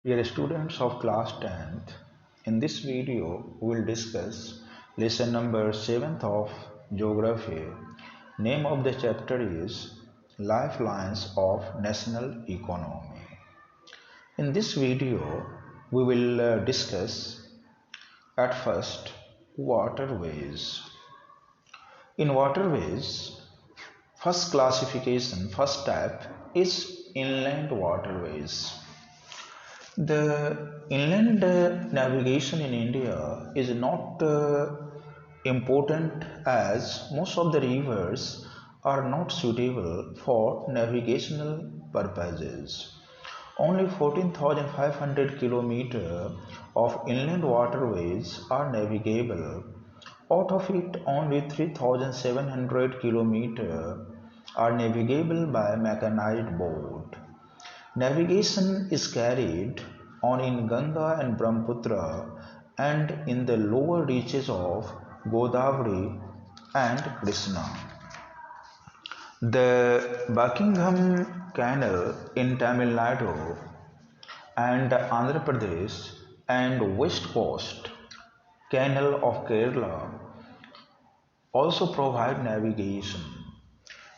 Dear students of class 10th, in this video we will discuss lesson number 7th of Geography. Name of the chapter is Lifelines of National Economy. In this video we will discuss at first waterways. In waterways, first type is inland waterways. The inland navigation in India is not important as most of the rivers are not suitable for navigational purposes. Only 14,500 kilometers of inland waterways are navigable. Out of it, only 3,700 kilometers are navigable by mechanized boat. Navigation is carried on in Ganga and Brahmaputra and in the lower reaches of Godavari and Krishna. The Buckingham Canal in Tamil Nadu and Andhra Pradesh and West Coast Canal of Kerala also provide navigation.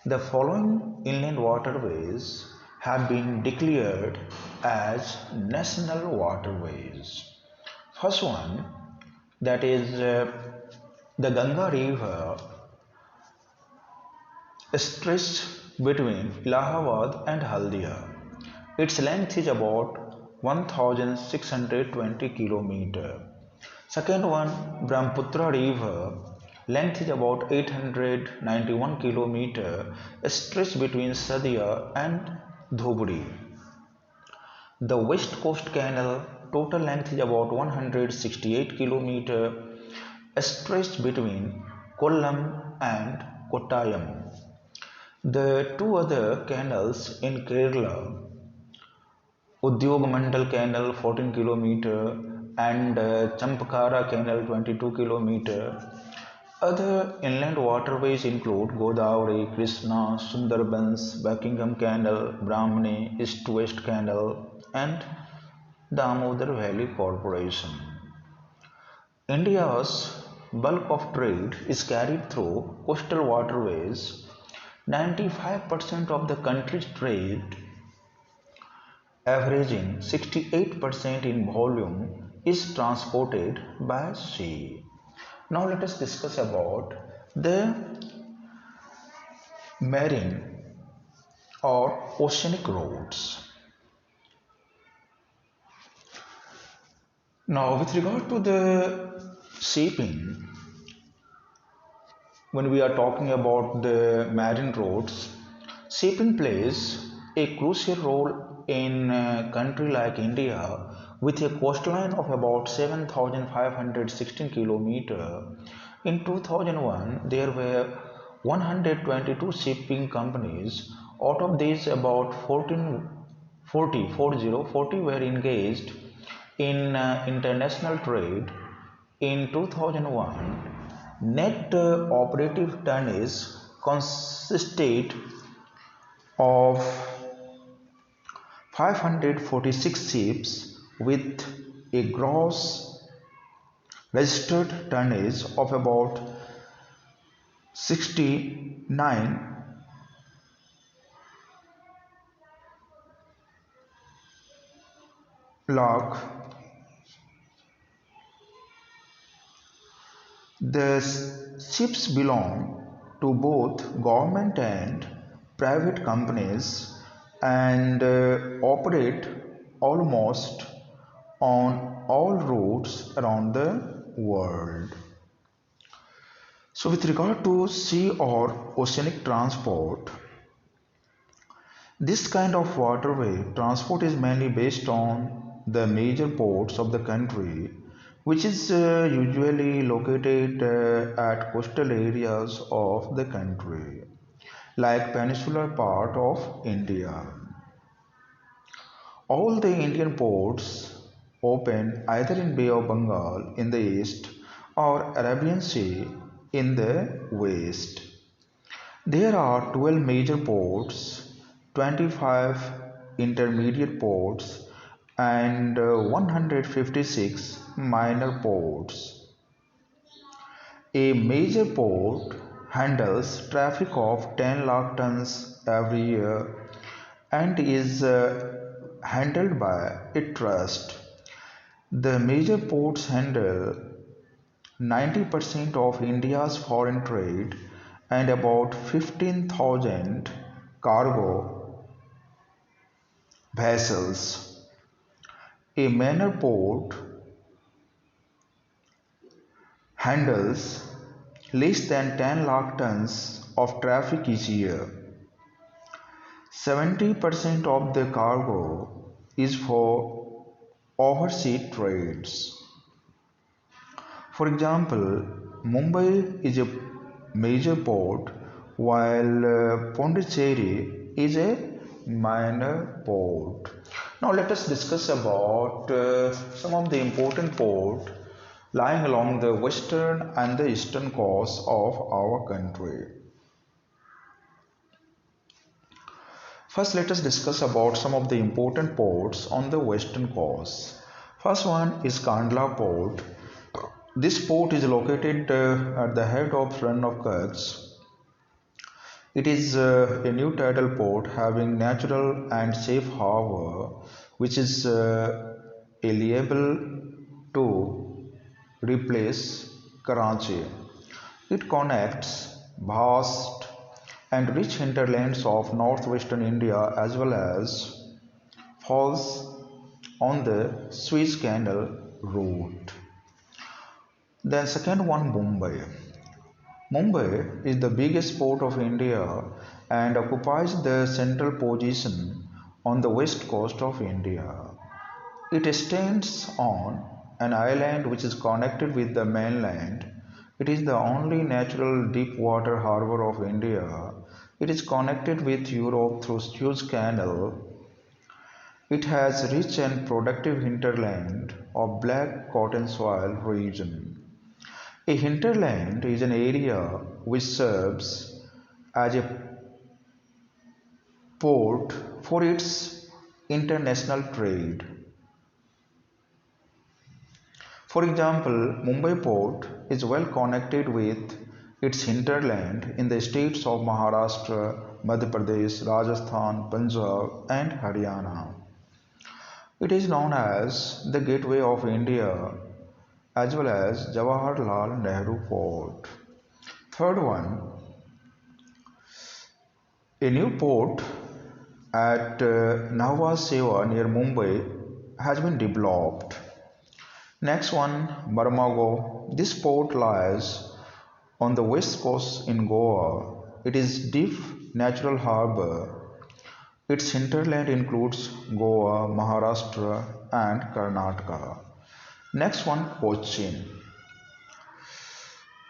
The following inland waterways have been declared as national waterways. First one, that is the Ganga River stretched between Allahabad and Haldia. Its length is about 1620 kilometers. Second one, Brahmaputra River, length is about 891 kilometers, stretched between Sadia and Dhubri. The West Coast Canal, total length is about 168 kilometers, stretched between Kollam and Kottayam. The two other canals in Kerala, Udyog Mandal Canal 14 km and Champakara Canal 22 km. Other inland waterways include Godavari, Krishna, Sundarbans, Buckingham Canal, Brahmani, East-West Canal and Damodar Valley Corporation. India's bulk of trade is carried through coastal waterways. 95% of the country's trade, averaging 68% in volume, is transported by sea. Now let us discuss about the marine or oceanic routes. Now with regard to the shipping, when we are talking about the marine routes, shipping plays a crucial role in a country like India with a coastline of about 7,516 km. In 2001, there were 122 shipping companies. Out of these, about 40 were engaged in international trade. In 2001, net operative tonnage consisted of 546 ships with a gross registered tonnage of about 69 lakh. The ships belong to both government and private companies and operate almost on all routes around the world. So, with regard to sea or oceanic transport, this kind of waterway transport is mainly based on the major ports of the country, which is usually located at coastal areas of the country, like peninsular part of India. All the Indian ports open either in Bay of Bengal in the east or Arabian Sea in the west. There are 12 major ports, 25 intermediate ports, and 156 minor ports. A major port handles traffic of 10 lakh tons every year and is handled by a trust. The major ports handle 90% of India's foreign trade and about 15,000 cargo vessels. A minor port handles less than 10 lakh tons of traffic each year. 70% of the cargo is for overseas trades. For example, Mumbai is a major port while Pondicherry is a minor port. Now let us discuss about some of the important ports lying along the western and the eastern coast of our country. First, let us discuss about some of the important ports on the western coast. First one is Kandla Port. This port is located at the head of Run of Kutch. It is a new tidal port having natural and safe harbor, which is liable to replace Karachi. It connects vast and rich hinterlands of northwestern India as well as falls on the Suez Canal route. Then second one, Mumbai. Mumbai is the biggest port of India and occupies the central position on the west coast of India. It stands on an island which is connected with the mainland. It is the only natural deep water harbor of India. It is connected with Europe through Suez Canal. It has rich and productive hinterland of black cotton soil region. A hinterland is an area which serves as a port for its international trade. For example, Mumbai port is well connected with its hinterland in the states of Maharashtra, Madhya Pradesh, Rajasthan, Punjab and Haryana. It is known as the Gateway of India as well as Jawaharlal Nehru Port. Third one, a new port at Nhava Sheva near Mumbai has been developed. Next one, Marmago. This port lies on the west coast in Goa. It is deep natural harbor. Its hinterland includes Goa, Maharashtra and Karnataka. Next one, Cochin.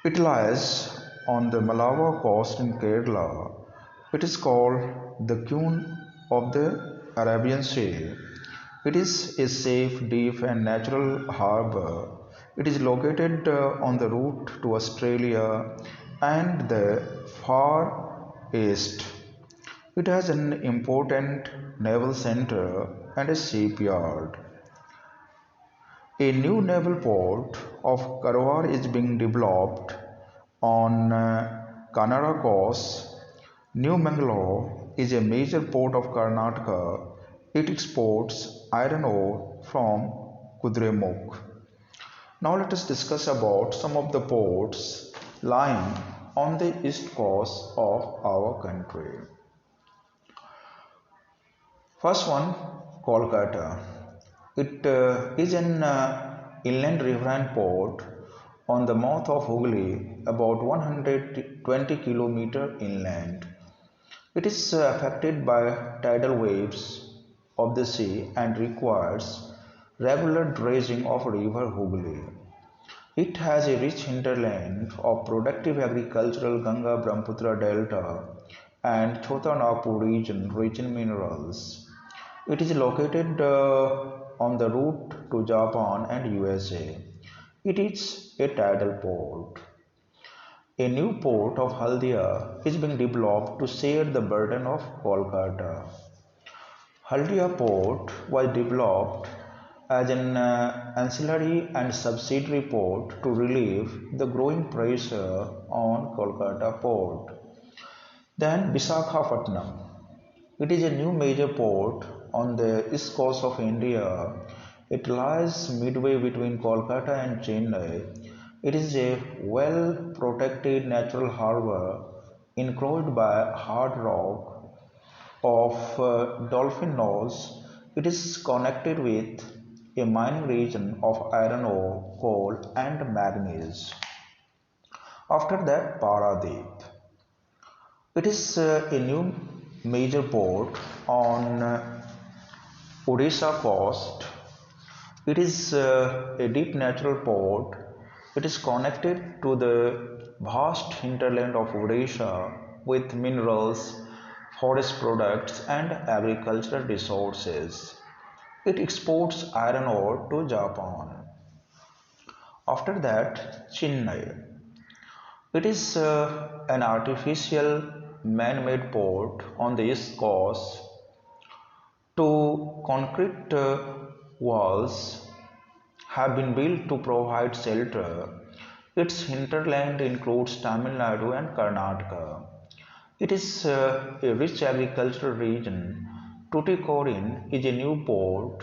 It lies on the Malabar coast in Kerala. It is called the Queen of the Arabian Sea. It is a safe, deep and natural harbor. It is located on the route to Australia and the Far East. It has an important naval center and a shipyard. A new naval port of Karwar is being developed on Kannada coast. New Mangalore is a major port of Karnataka. It exports iron ore from Kudremukh. Now let us discuss about some of the ports lying on the east coast of our country. First one, Kolkata. It is an inland riverine port on the mouth of Hooghly, about 120 km inland. It is affected by tidal waves of the sea and requires regular dredging of river Hooghly. It has a rich hinterland of productive agricultural Ganga Brahmaputra delta and Chota Nagpur region rich in minerals. It is located on the route to Japan and USA. It is a tidal port. A new port of Haldia is being developed to share the burden of Kolkata. Haldia port was developed as an ancillary and subsidiary port to relieve the growing pressure on Kolkata port. Then Visakhapatnam. It is a new major port on the east coast of India. It lies midway between Kolkata and Chennai. It is a well protected natural harbour enclosed by hard rock of Dolphin Nose. It is connected with a mining region of iron ore, coal, and manganese. After that, Paradip. It is a new major port on Odisha coast. It is a deep natural port. It is connected to the vast hinterland of Odisha with minerals, forest products, and agricultural resources. It exports iron ore to Japan. After that, Chennai. It is an artificial man-made port on the east coast. Two concrete walls have been built to provide shelter. Its hinterland includes Tamil Nadu and Karnataka. It is a rich agricultural region. Tuticorin is a new port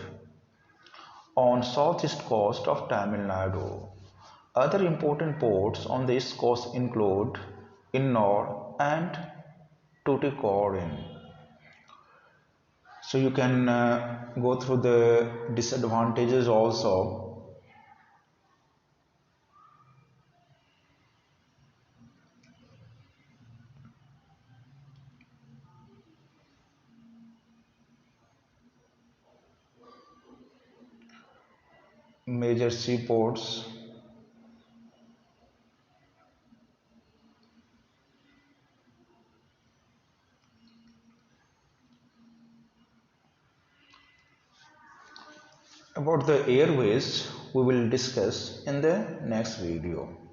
on southeast coast of Tamil Nadu. Other important ports on the east coast include Innor and Tuticorin. So you can go through the disadvantages also. Major seaports. About the airways we will discuss in the next video.